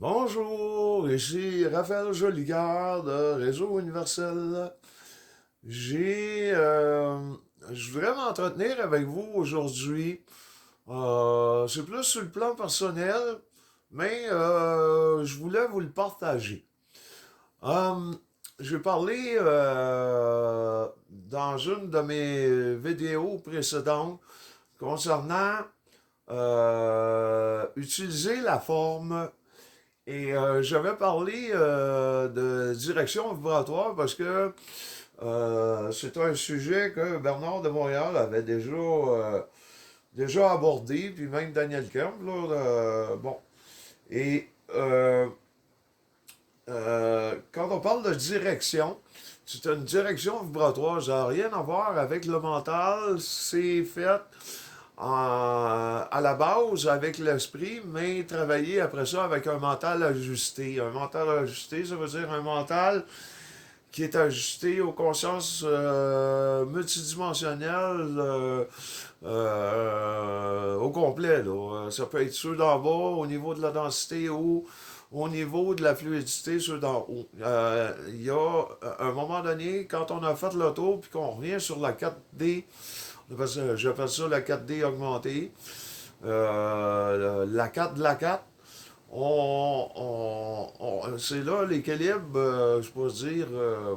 Bonjour, ici Raphaël Joliard de Réseau Universel. J'ai, euh, je voudrais m'entretenir avec vous aujourd'hui. C'est plus sur le plan personnel, mais je voulais vous le partager. Euh, j'ai parlé dans une de mes vidéos précédentes concernant utiliser la forme. Et j'avais parlé de direction vibratoire parce que c'est un sujet que Bernard de Montréal avait déjà abordé, puis même Daniel Kemp, là, bon. Et quand on parle de direction, c'est une direction vibratoire, ça n'a rien à voir avec le mental, c'est fait à la base avec l'esprit, mais travailler après ça avec un mental ajusté. Un mental ajusté, ça veut dire un mental qui est ajusté aux consciences multidimensionnelles au complet. Là. Ça peut être ceux d'en bas, au niveau de la densité, ou au niveau de la fluidité, ceux d'en haut. Il y a un moment donné, quand on a fait le tour, puis qu'on revient sur la 4D, j'appelle ça la 4D augmentée, la 4 de la 4, c'est là l'équilibre, je peux dire,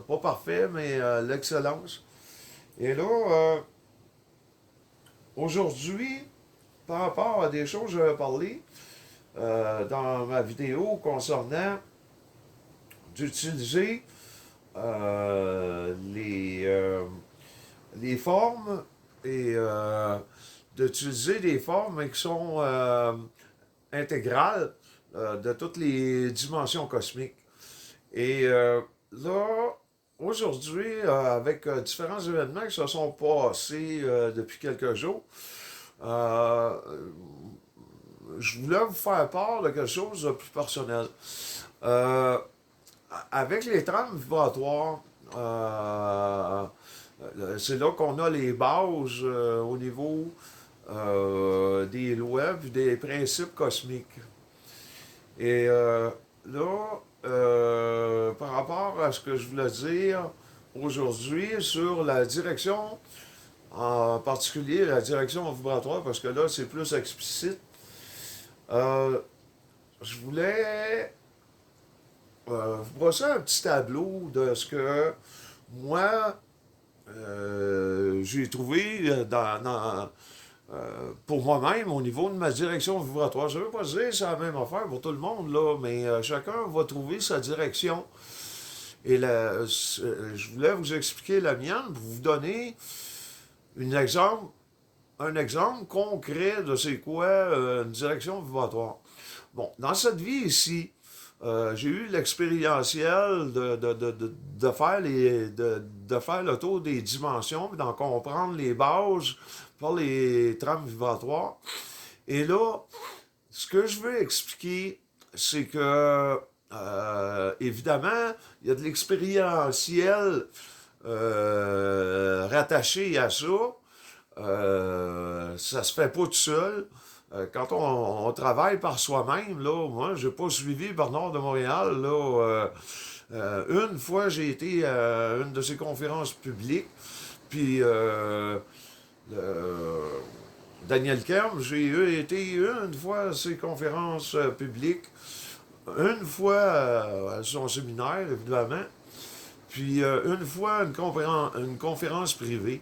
pas parfait, mais l'excellence. Et là, aujourd'hui, par rapport à des choses que j'avais parlé dans ma vidéo concernant d'utiliser les formes et d'utiliser des formes qui sont intégrales de toutes les dimensions cosmiques. Et là, aujourd'hui, avec différents événements qui se sont passés depuis quelques jours, euh, je voulais vous faire part de quelque chose de plus personnel. Euh, avec les trames vibratoires, c'est là qu'on a les bases au niveau des lois et des principes cosmiques. Et là, par rapport à ce que je voulais dire aujourd'hui sur la direction, en particulier la direction vibratoire, parce que là, c'est plus explicite, euh, je voulais vous brosser un petit tableau de ce que moi, j'ai trouvé pour moi-même au niveau de ma direction vibratoire. Je ne veux pas dire que c'est la même affaire pour tout le monde, là, mais chacun va trouver sa direction. Et je voulais vous expliquer la mienne pour vous donner un exemple concret de c'est quoi une direction vibratoire. Bon, dans cette vie ici, j'ai eu l'expérientiel de faire le tour des dimensions, d'en comprendre les bases par les trames vibratoires. Et là, ce que je veux expliquer, c'est que, évidemment, il y a de l'expérientiel rattaché à ça. Ça se fait pas tout seul. Quand on travaille par soi-même, là, moi, j'ai pas suivi Bernard de Montréal, là. Une fois, j'ai été à une de ses conférences publiques, puis Daniel Kerm, j'ai été une fois à ses conférences publiques, une fois à son séminaire, évidemment, puis une fois une conférence privée.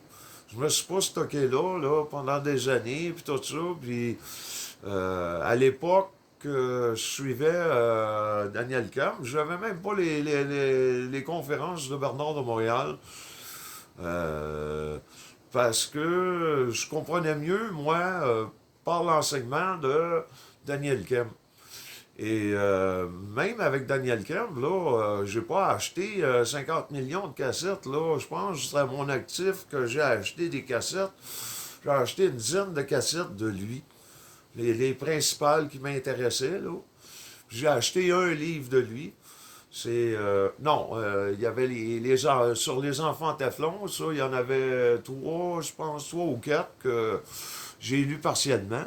Je me suis pas stocké là pendant des années, puis tout ça. Puis à l'époque que je suivais Daniel Cam, je n'avais même pas les conférences de Bernard de Montréal. Euh, Parce que je comprenais mieux, moi, par l'enseignement de Daniel Kemp. Et même avec Daniel Kemp, là, j'ai pas acheté 50 millions de cassettes, là. Je pense que c'est à mon actif que j'ai acheté des cassettes. J'ai acheté une dizaine de cassettes de lui. Les principales qui m'intéressaient, là. J'ai acheté un livre de lui. C'est. Non, il y avait sur les enfants Teflon, ça, il y en avait trois, je pense, trois ou quatre que j'ai lu partiellement.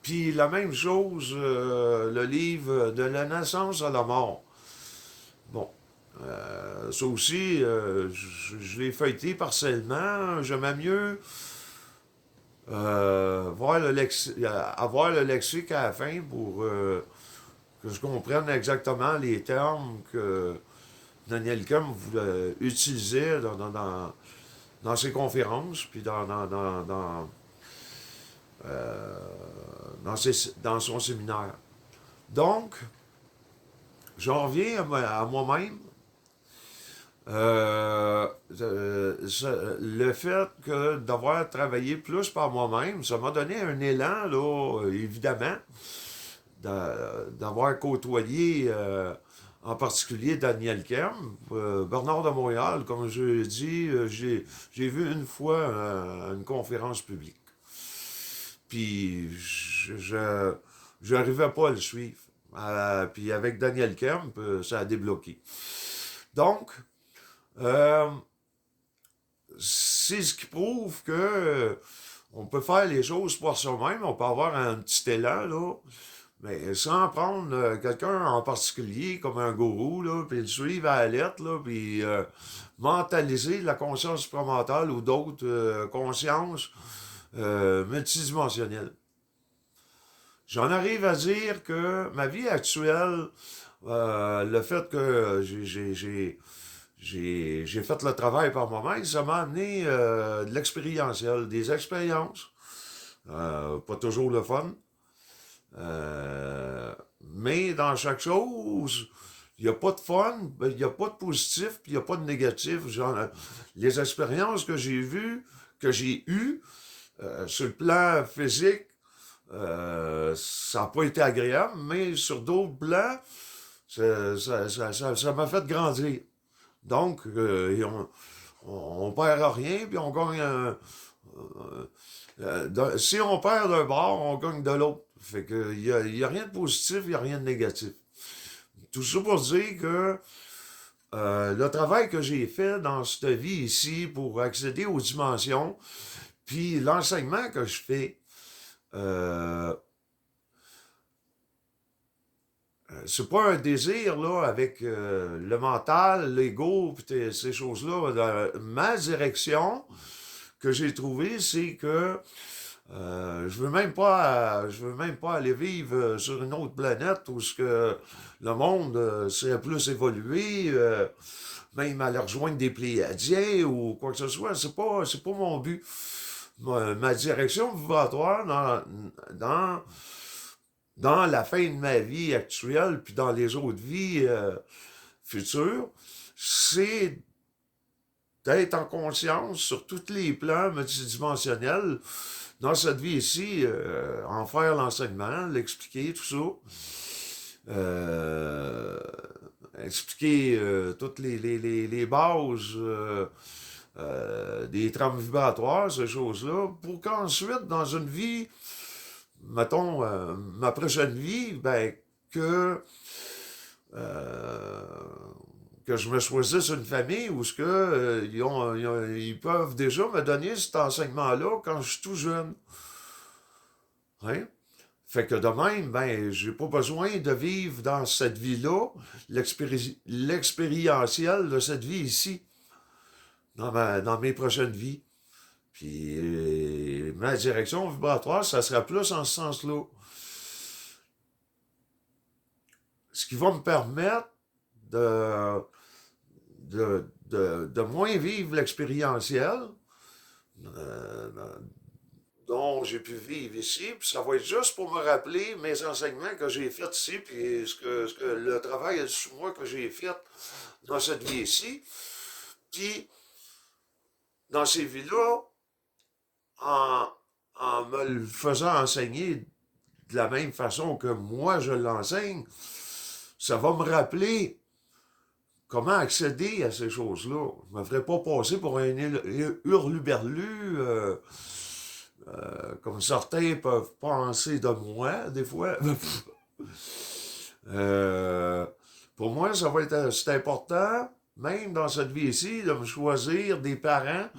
Puis la même chose, le livre de la naissance à la mort. Bon, ça aussi, je l'ai feuilleté partiellement. J'aimais mieux avoir le lexique à la fin pour que je comprenne exactement les termes que Daniel Kim voulait utiliser dans ses conférences, puis euh, dans son séminaire. Donc, j'en reviens à moi-même. Le fait que d'avoir travaillé plus par moi-même, ça m'a donné un élan, là, évidemment, d'avoir côtoyé en particulier Daniel Kemp, Bernard de Montréal, comme je l'ai dit, j'ai vu une fois une conférence publique. Puis je j'arrivais pas à le suivre. Puis avec Daniel Kemp, ça a débloqué. Donc, euh, c'est ce qui prouve que on peut faire les choses pour soi-même, on peut avoir un petit élan, là, mais sans prendre quelqu'un en particulier comme un gourou, là, puis le suivre à la lettre, là, puis mentaliser la conscience supramentale ou d'autres consciences multidimensionnelles. J'en arrive à dire que ma vie actuelle, le fait que j'ai fait le travail par moi-même, ça m'a amené de l'expérientiel, des expériences. Pas toujours le fun. Mais dans chaque chose, il n'y a pas de fun, il n'y a pas de positif, puis il n'y a pas de négatif. Genre, les expériences que j'ai vues, que j'ai eues, sur le plan physique, ça n'a pas été agréable, mais sur d'autres plans, ça m'a fait grandir. Donc, on perd à rien, puis on gagne si on perd d'un bord, on gagne de l'autre. Fait que y a rien de positif, il n'y a rien de négatif. Tout ça pour dire que le travail que j'ai fait dans cette vie ici pour accéder aux dimensions, puis l'enseignement que je fais, euh, c'est pas un désir là avec le mental, l'ego, puis ces choses-là. Ma direction que j'ai trouvée, c'est que je veux même pas aller vivre sur une autre planète où ce que le monde serait plus évolué, même aller rejoindre des Pléiadiens ou quoi que ce soit. C'est pas mon but. Ma direction vibratoire dans, dans la fin de ma vie actuelle, puis dans les autres vies futures, c'est d'être en conscience sur tous les plans multidimensionnels dans cette vie ici, en faire l'enseignement, l'expliquer, tout ça. Expliquer toutes les bases des trames vibratoires, ces choses-là, pour qu'ensuite, dans une vie, mettons, ma prochaine vie, ben, euh, que je me choisisse une famille où ce que, ils peuvent déjà me donner cet enseignement-là quand je suis tout jeune. Hein? Fait que de même, ben, j'ai pas besoin de vivre dans cette vie-là l'expérientiel de cette vie ici, dans mes prochaines vies. Puis ma direction vibratoire, ça sera plus en ce sens-là. Ce qui va me permettre de, de moins vivre l'expérientiel euh, dont j'ai pu vivre ici, puis ça va être juste pour me rappeler mes enseignements que j'ai faits ici, puis ce que le travail sur moi que j'ai fait dans cette vie ici. Puis, dans ces vies-là, en, en me le faisant enseigner de la même façon que moi je l'enseigne, ça va me rappeler comment accéder à ces choses-là. Je ne me ferai pas passer pour un hurluberlu, comme certains peuvent penser de moi, des fois. Euh, pour moi, c'est important, même dans cette vie ici, de me choisir des parents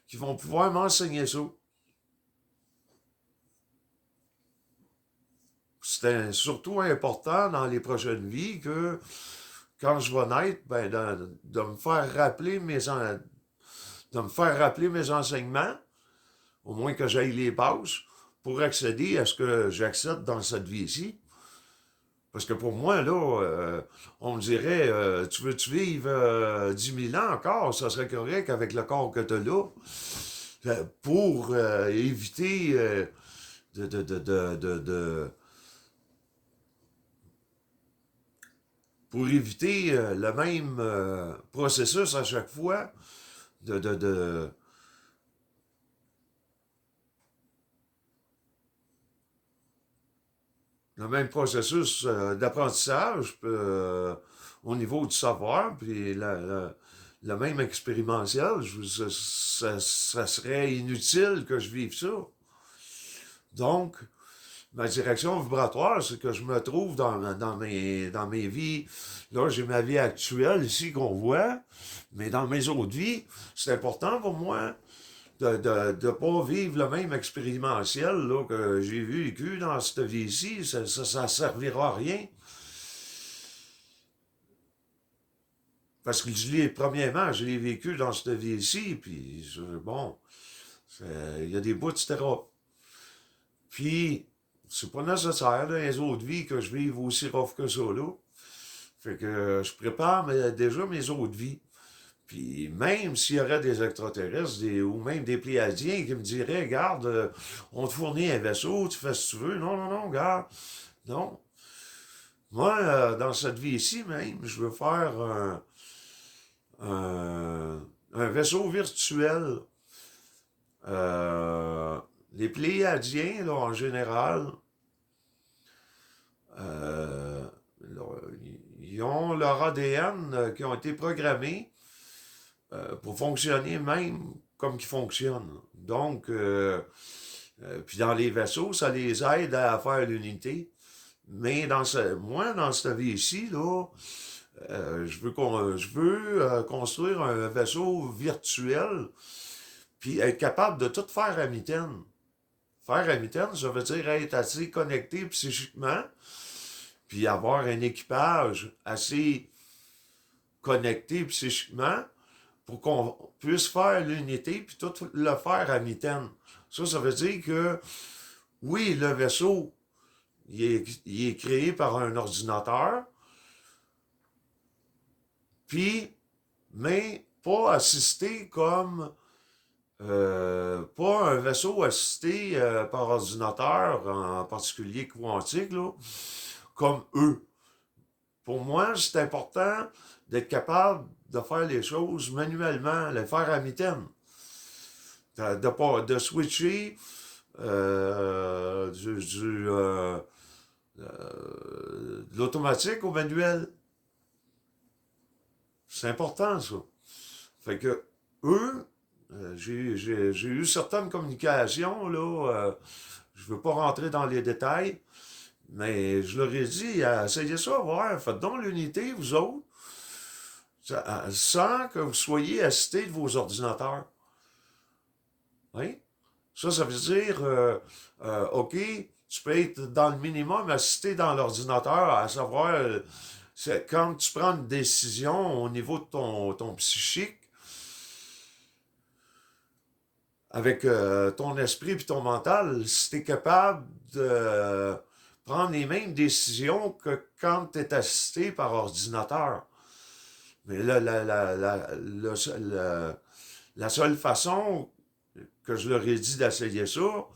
qui vont pouvoir m'enseigner ça. c'était surtout important dans les prochaines vies que quand je vais naître, ben, de me faire rappeler de me faire rappeler mes enseignements, au moins que j'aille les bases, pour accéder à ce que j'accède dans cette vie-ci. Parce que pour moi, là, on me dirait, tu veux-tu vivre 10 000 ans encore? Ça serait correct avec le corps que tu as là, pour éviter de, de, de, de, de, de- pour éviter le même processus à chaque fois, de, de, de, le même processus d'apprentissage au niveau du savoir, puis la même expérientiel, ça serait inutile que je vive ça. Donc, ma direction vibratoire, c'est que je me trouve dans mes vies. Là, j'ai ma vie actuelle ici qu'on voit, mais dans mes autres vies, c'est important pour moi de pas vivre le même expérientiel là, que j'ai vécu dans cette vie-ci. Ça servira à rien. Parce que premièrement, je l'ai vécu dans cette vie-ci, puis bon, il y a des bouts, etc. Puis, c'est pas nécessaire, dans les autres vies, que je vive aussi rough que ça, là. Fait que je prépare déjà mes autres vies. Puis même s'il y aurait des extraterrestres ou même des Pléiadiens qui me diraient, regarde, on te fournit un vaisseau, tu fais ce que tu veux. Non, non, non, regarde. Non. Moi, dans cette vie-ci même, je veux faire un vaisseau virtuel. Euh, les Pléiadiens, là, en général, euh, ils ont leur ADN qui ont été programmés pour fonctionner même comme qu'ils fonctionnent. Donc, puis dans les vaisseaux, ça les aide à faire l'unité. Mais moi, dans cette vie-ci, là, je veux construire un vaisseau virtuel, puis être capable de tout faire à mitaine. Faire à mitaine, ça veut dire être assez connecté psychiquement, puis avoir un équipage assez connecté psychiquement pour qu'on puisse faire l'unité puis tout le faire à mitaine. Ça veut dire que, oui, le vaisseau, il est créé par un ordinateur, puis, mais pas assisté comme, pas un vaisseau assisté par ordinateur, en particulier quantique, là, comme eux. Pour moi, c'est important d'être capable de faire les choses manuellement, les faire à mitaine. De switcher de l'automatique au manuel. C'est important, ça. Fait que eux, j'ai eu certaines communications, là, je veux pas rentrer dans les détails, mais je leur ai dit, essayez ça, voir, faites donc l'unité, vous autres, sans que vous soyez assistés de vos ordinateurs. Oui? Ça veut dire, OK, tu peux être dans le minimum assisté dans l'ordinateur, à savoir, quand tu prends une décision au niveau de ton psychique, avec ton esprit et ton mental, si tu es capable de prendre les mêmes décisions que quand tu es assisté par ordinateur. Mais là, la seule façon que je leur ai dit d'essayer ça,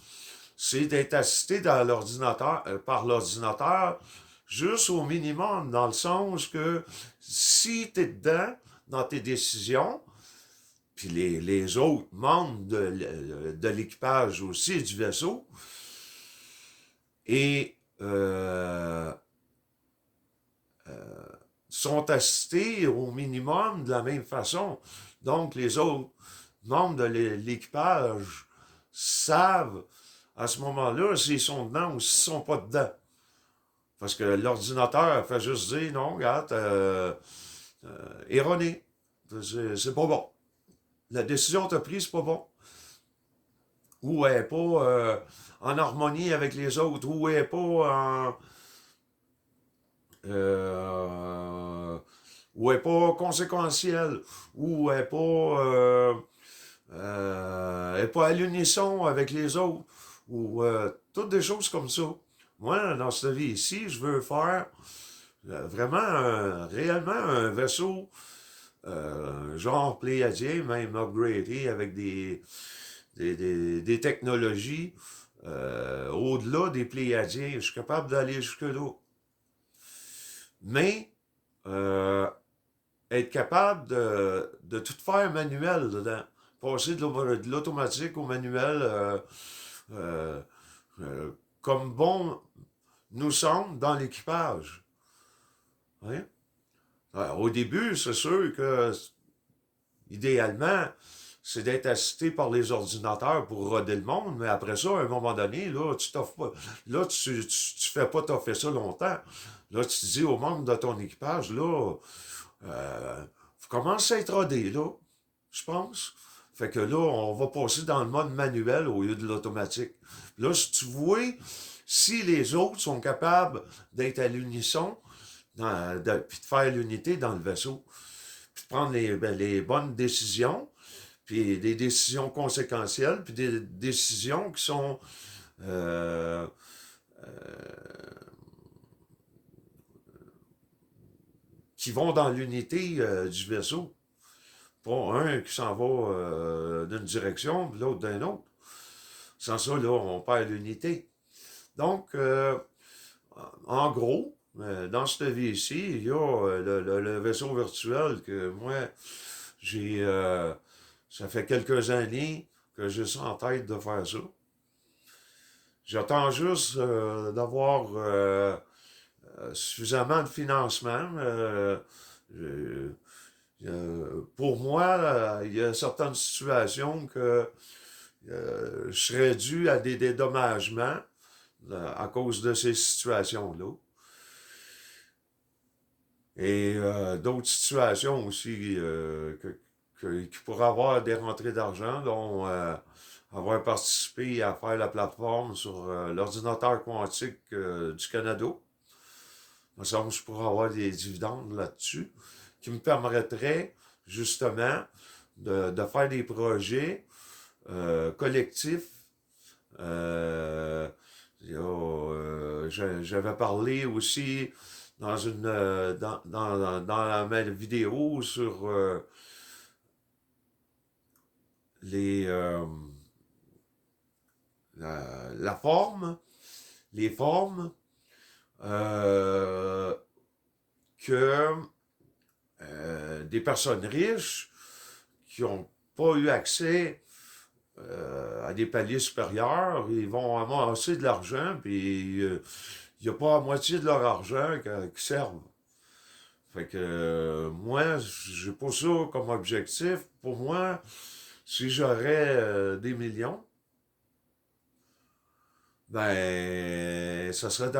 c'est d'être assisté dans l'ordinateur, par l'ordinateur juste au minimum, dans le sens que si tu es dedans, dans tes décisions, puis les autres membres de l'équipage aussi du vaisseau, et sont assistés au minimum de la même façon. Donc, les autres membres de l'équipage savent à ce moment-là s'ils sont dedans ou s'ils ne sont pas dedans. Parce que l'ordinateur fait juste dire non, regarde, erroné. C'est pas bon. La décision que tu as prise, c'est pas bon. ou elle n'est pas en harmonie avec les autres, ou elle n'est pas en, euh, ou elle n'est pas conséquentielle, ou elle n'est pas, elle est pas à l'unisson avec les autres, ou toutes des choses comme ça. Moi, dans cette vie ici, je veux faire vraiment, réellement un vaisseau genre pléiadien, même upgradé avec des technologies au-delà des pléiadiens. Je suis capable d'aller jusque-là. Mais euh, être capable de tout faire manuel dedans. Passer de l'automatique au manuel euh, euh, comme bon nous semble dans l'équipage. Hein? Alors, au début, c'est sûr que idéalement, c'est d'être assisté par les ordinateurs pour roder le monde, mais après ça, à un moment donné, là, tu t'offres pas. Là, tu fais pas t'offrir ça longtemps. Là, tu te dis aux membres de ton équipage, là, faut commencer à être rodé, là, je pense. Fait que là, on va passer dans le mode manuel au lieu de l'automatique. Là, si tu vois, si les autres sont capables d'être à l'unisson, puis de faire l'unité dans le vaisseau, puis de prendre les bonnes décisions, puis des décisions conséquentielles, puis des décisions qui sont euh, qui vont dans l'unité du vaisseau. Pas un qui s'en va d'une direction, puis l'autre d'une autre. Sans ça, là, on perd l'unité. Donc, en gros, dans cette vie-ci, il y a le vaisseau virtuel que moi, j'ai... ça fait quelques années que j'ai ça en tête de faire ça. J'attends juste d'avoir suffisamment de financement. Pour moi, il y a certaines situations que je serais dû à des dédommagements à cause de ces situations-là. Et d'autres situations aussi qui pourraient avoir des rentrées d'argent, dont avoir participé à faire la plateforme sur l'ordinateur quantique du Canada. Il me semble que je pourrais avoir des dividendes là-dessus qui me permettraient justement de faire des projets collectifs. Euh, J'avais parlé aussi dans ma vidéo sur les la forme, les formes euh, que des personnes riches qui n'ont pas eu accès à des paliers supérieurs, ils vont amasser de l'argent, puis il n'y a pas la moitié de leur argent qui servent. Fait que moi, j'ai pas ça comme objectif. Pour moi, si j'aurais des millions, ben, ça serait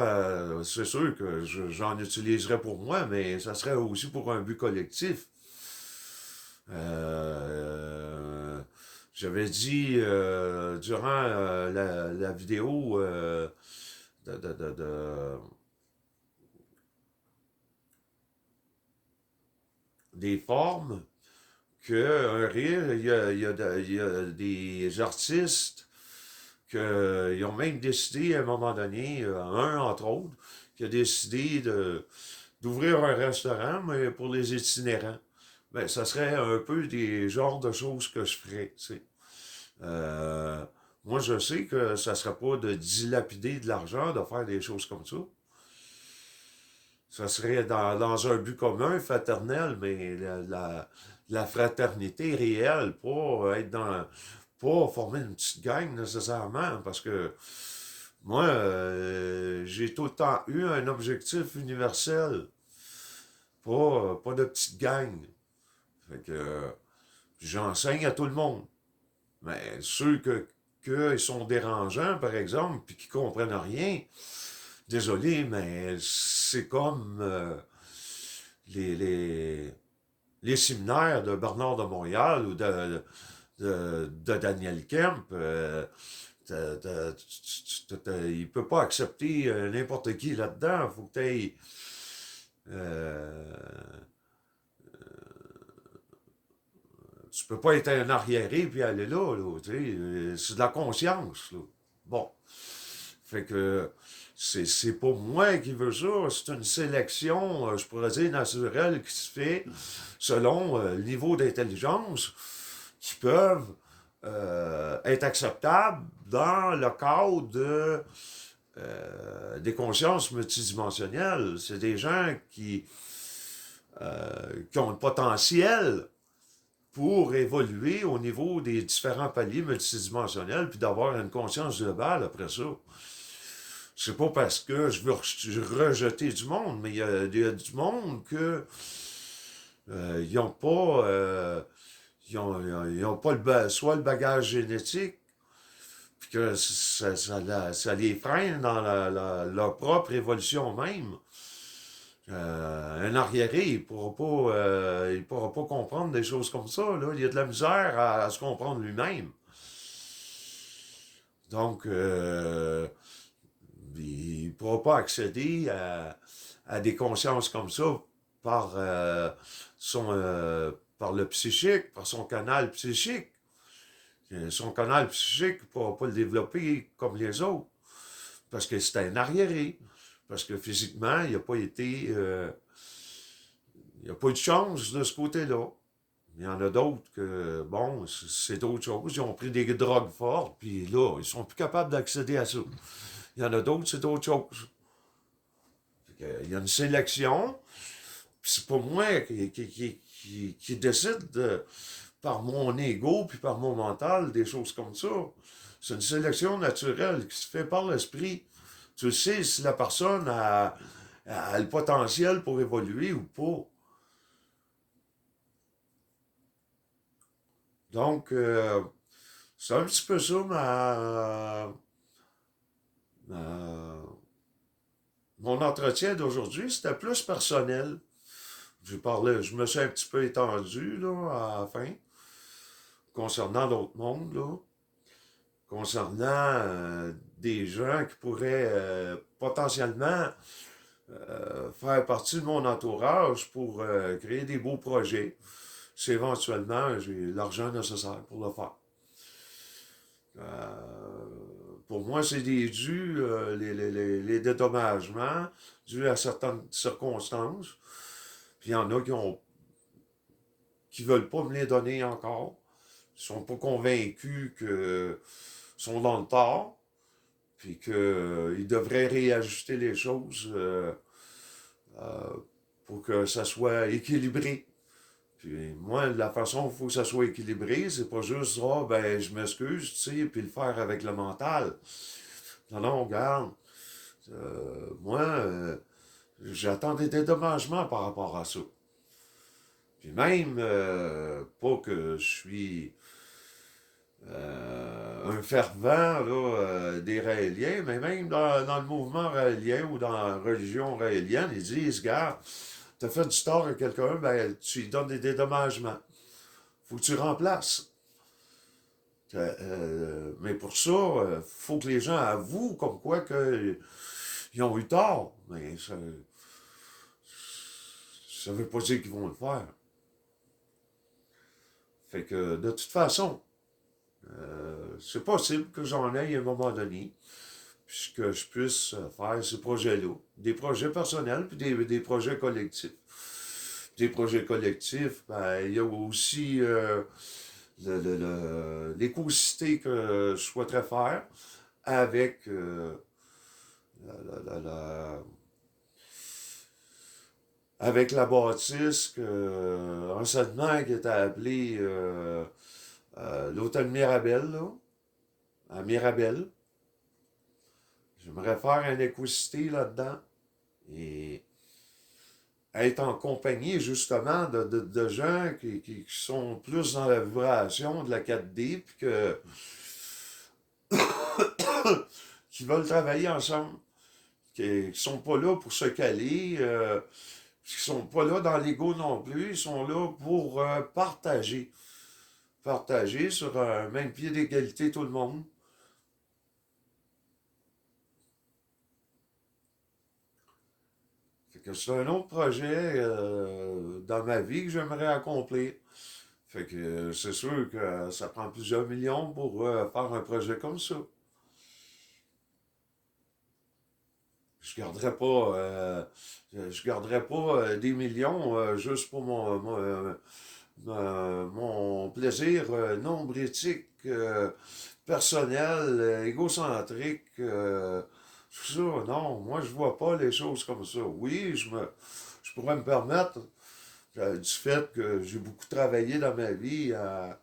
c'est sûr que j'en utiliserais pour moi, mais ça serait aussi pour un but collectif. Euh, J'avais dit durant la vidéo de, de, de, de- des formes que un rire, il y a des artistes qu'ils ont même décidé à un moment donné, un entre autres, qui a décidé d'ouvrir un restaurant, mais pour les itinérants. Ben, ça serait un peu des genres de choses que je ferais, tu sais. Euh, Moi, je sais que ça ne serait pas de dilapider de l'argent, de faire des choses comme ça. Ça serait dans un but commun, fraternel, mais la fraternité réelle, pas être dans, pas former une petite gang nécessairement, parce que moi, j'ai tout le temps eu un objectif universel, pas de petite gang. Fait que j'enseigne à tout le monde. Mais ceux que ils sont dérangeants, par exemple, puis qui comprennent rien, désolé, mais c'est comme les, les, les séminaires de Bernard de Montréal ou de Daniel Kemp. Il peut pas accepter n'importe qui là-dedans. Il faut que tu aies tu peux pas être un arriéré puis aller là, tu sais, c'est de la conscience, là. Bon. Fait que c'est pas moi qui veux ça, c'est une sélection, je pourrais dire, naturelle qui se fait selon le niveau d'intelligence qui peuvent être acceptables dans le cadre des consciences multidimensionnelles. C'est des gens qui ont le potentiel pour évoluer au niveau des différents paliers multidimensionnels puis d'avoir une conscience globale après ça. C'est pas parce que je veux rejeter du monde, mais il y a du monde que ils n'ont pas ils ont pas soit le bagage génétique puis que ça les freine dans leur propre évolution même. Un arriéré, il pourra pas comprendre des choses comme ça. Là. Il y a de la misère à se comprendre lui-même. Donc, il ne pourra pas accéder à des consciences comme ça par, par le psychique, par son canal psychique. Son canal psychique ne pourra pas le développer comme les autres, parce que c'est un arriéré. Parce que physiquement, il n'a pas été... il n'y a pas eu de chance de ce côté-là. Il y en a d'autres que, bon, c'est d'autres choses. Ils ont pris des drogues fortes, puis là, ils sont plus capables d'accéder à ça. Il y en a d'autres, c'est d'autres choses. Il y a une sélection, puis c'est pas moi qui décide par mon ego puis par mon mental des choses comme ça. C'est une sélection naturelle qui se fait par l'esprit. Tu sais si la personne a le potentiel pour évoluer ou pas. Donc, c'est un petit peu ça ma- mon entretien d'aujourd'hui. C'était plus personnel. Je me suis un petit peu étendu là, à la fin, concernant d'autres mondes, là, concernant des gens qui pourraient potentiellement faire partie de mon entourage pour créer des beaux projets, si éventuellement j'ai l'argent nécessaire pour le faire. Pour moi, c'est des dus, les dédommagements dus à certaines circonstances. Puis il y en a qui veulent pas me les donner encore. Ils sont pas convaincus que sont dans le tort, puis qu'ils devraient réajuster les choses euh, pour que ça soit équilibré. Puis moi, la façon qu'il faut que ça soit équilibré, c'est pas juste ah ben je m'excuse, tu sais, puis le faire avec le mental. Non, non, regarde. Moi, j'attends des dédommagements par rapport à ça. Puis même, pas que je suis un fervent là, des Raéliens, mais même dans le mouvement raélien ou dans la religion raélienne, ils disent, gars, t'as fait du tort à quelqu'un, ben tu lui donnes des dédommagements. Faut que tu remplaces. Mais pour ça, faut que les gens avouent comme quoi que, ils ont eu tort. Mais ça veut pas dire qu'ils vont le faire. Fait que de toute façon, c'est possible que j'en aille à un moment donné, puisque je puisse faire ces projets-là. Des projets personnels, puis des projets collectifs. Des projets collectifs, ben, il y a aussi l'écocité que je souhaiterais faire avec la, la, la, avec la bâtisse anciennement qui était appelée l'hôtel Mirabel, là, à Mirabel. J'aimerais faire un écocité là-dedans et être en compagnie justement de gens qui sont plus dans la vibration de la 4D puis qui veulent travailler ensemble, qui sont pas là pour se caler, qui sont pas là dans l'ego non plus, ils sont là pour partager. partager sur un même pied d'égalité tout le monde. Fait que c'est un autre projet dans ma vie que j'aimerais accomplir. Fait que c'est sûr que ça prend plusieurs millions pour faire un projet comme ça. Je garderais pas, je garderais pas des millions juste pour mon plaisir nombritique, personnel, égocentrique. Tout ça, non, moi je vois pas les choses comme ça. Oui, je pourrais me permettre, du fait que j'ai beaucoup travaillé dans ma vie à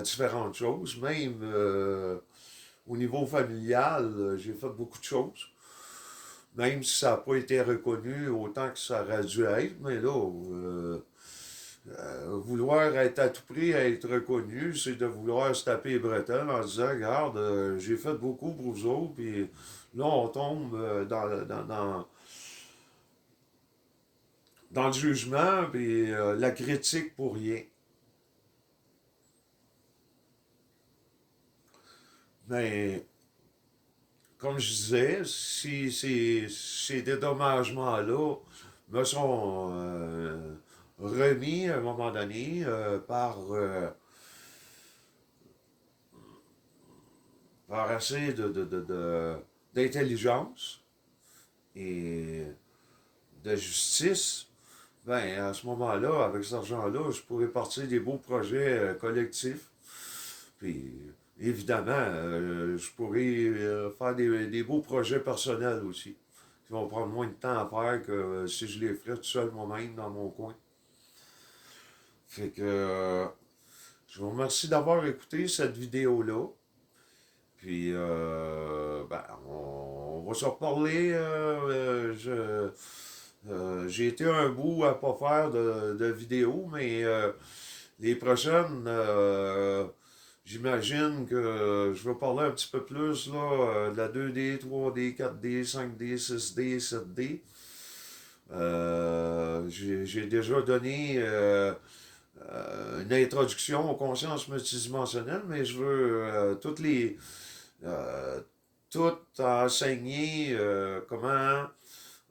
différentes choses, même au niveau familial, j'ai fait beaucoup de choses, même si ça n'a pas été reconnu autant que ça aurait dû être, mais là, vouloir être à tout prix être reconnu, c'est de vouloir se taper les bretelles en disant, regarde, j'ai fait beaucoup pour vous autres, puis là, on tombe dans le jugement, puis la critique pour rien. Mais comme je disais, si ces dédommagements-là me sont remis à un moment donné par assez d'intelligence et de justice, ben à ce moment-là, avec cet argent-là, je pourrais partir des beaux projets collectifs. Puis évidemment, je pourrais faire des beaux projets personnels aussi, qui vont prendre moins de temps à faire que si je les ferais tout seul moi-même dans mon coin. Fait que je vous remercie d'avoir écouté cette vidéo-là. Puis, ben, on va se reparler. J'ai été un bout à pas faire de vidéos, mais les prochaines, j'imagine que je vais parler un petit peu plus là, de la 2D, 3D, 4D, 5D, 6D, 7D. J'ai déjà donné une introduction aux consciences multidimensionnelles, mais je veux euh, tout enseigner comment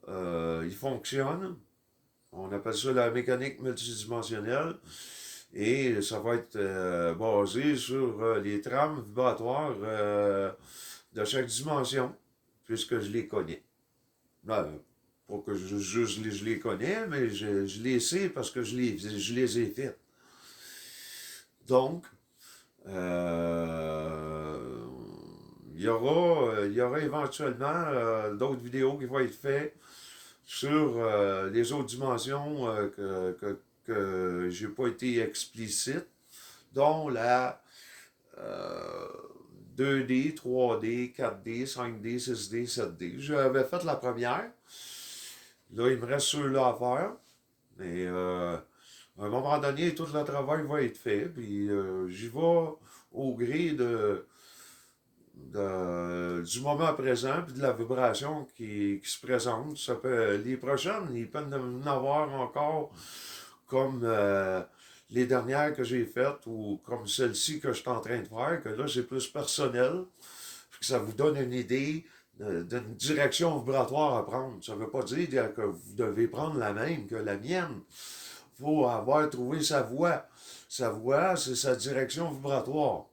ils fonctionnent. On appelle ça la mécanique multidimensionnelle. Et ça va être basé sur les trames vibratoires de chaque dimension, puisque je les connais. Ben, pas que je les connais, mais je les sais parce que je les ai faites. Donc, euh, il y aura éventuellement d'autres vidéos qui vont être faites sur les autres dimensions que j'ai pas été explicite, dont la euh, 2D, 3D, 4D, 5D, 6D, 7D. J'avais fait la première. Là, il me reste ceux-là à faire. Mais à un moment donné, tout le travail va être fait. Puis j'y vais au gré du moment présent, puis de la vibration qui se présente. Les prochaines, ils peuvent en avoir encore comme les dernières que j'ai faites ou comme celle-ci que je suis en train de faire, que là, c'est plus personnel, puis que ça vous donne une idée d'une direction vibratoire à prendre. Ça ne veut pas dire que vous devez prendre la même que la mienne. Il faut avoir trouvé sa voie. Sa voie, c'est sa direction vibratoire.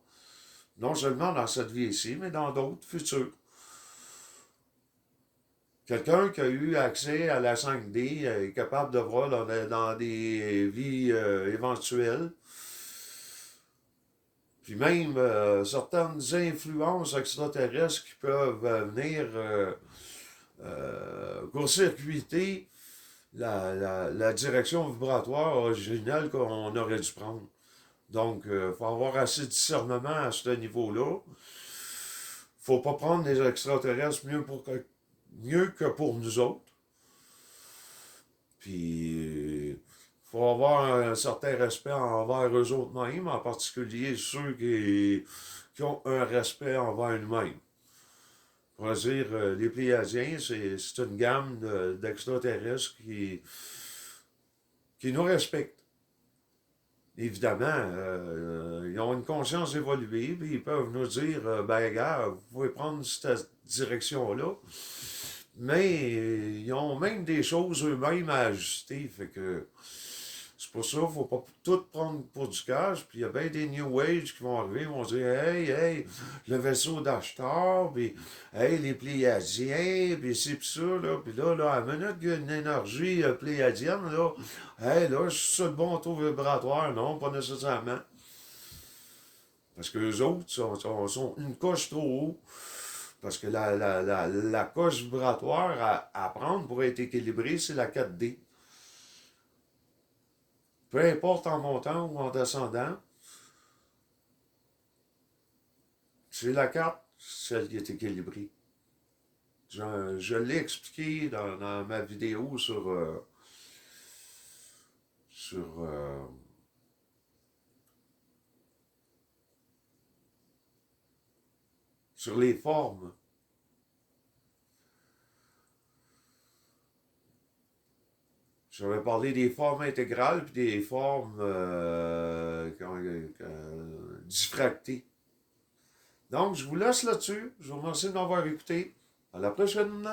Non seulement dans cette vie-ci, mais dans d'autres futures. Quelqu'un qui a eu accès à la 5D est capable de voir dans des vies éventuelles. Puis même certaines influences extraterrestres qui peuvent venir court-circuiter la direction vibratoire originale qu'on aurait dû prendre. Donc, il faut avoir assez de discernement à ce niveau-là. Faut pas prendre les extraterrestres mieux que pour nous autres. Puis, faut avoir un certain respect envers eux autres mêmes, en particulier ceux qui ont un respect envers eux-mêmes. On va dire, les Pléiadiens, c'est une gamme d'extraterrestres qui nous respectent. évidemment, ils ont une conscience évoluée, puis ils peuvent nous dire, ben, gars, vous pouvez prendre cette direction-là, mais ils ont même des choses eux-mêmes à ajuster, fait que c'est pour ça qu'il ne faut pas tout prendre pour du cash. Puis il y a bien des New Age qui vont arriver, ils vont dire hey, hey, le vaisseau d'Ashtar, puis hey, les Pléiadiens, puis c'est pis ça, là. Puis là, à la minute qu'il y a une énergie pléiadienne, là, hey, là, je suis sur le bon taux vibratoire. Non, pas nécessairement. Parce que les autres sont une coche trop haut. Parce que la coche vibratoire à prendre pour être équilibrée, c'est la 4D. Peu importe en montant ou en descendant, c'est la carte, celle qui est équilibrée. Je l'ai expliqué dans ma vidéo sur sur les formes. J'avais parlé des formes intégrales puis des formes diffractées. Donc, je vous laisse là-dessus. Je vous remercie de m'avoir écouté. À la prochaine.